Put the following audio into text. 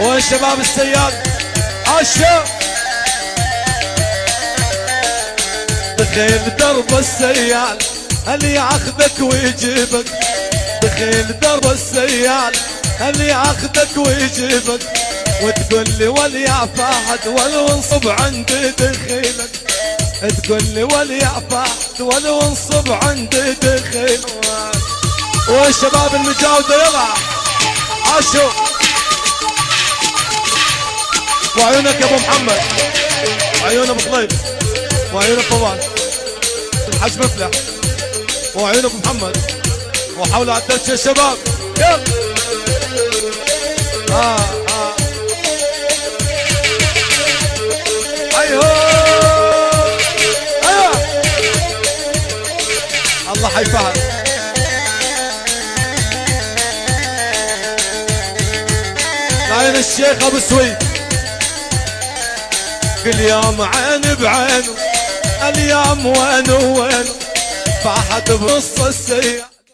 والشباب السياد عاشوا دخيل درب السيال اللي ياخذك ويجيبك، دخيل درب السيال اللي ياخذك ويجيبك، وتقول لي وليا فهد ولو انصب عندي دخيلك، تقول لي وليا فهد ولو انصب عندي دخيلك. والشباب المجاودة يلا عاشوا وعيونك يا ابو محمد، وعيون ابو طليب، وعيون فوان الحاج مفلح، وعيون ابو محمد، وحول عدتش يا شباب يلا. ايوه ايوه الله حي فهد. عين الشيخ ابو سويد كل يوم عين بعينه، اليوم وين وين فاحت بنص السيارة.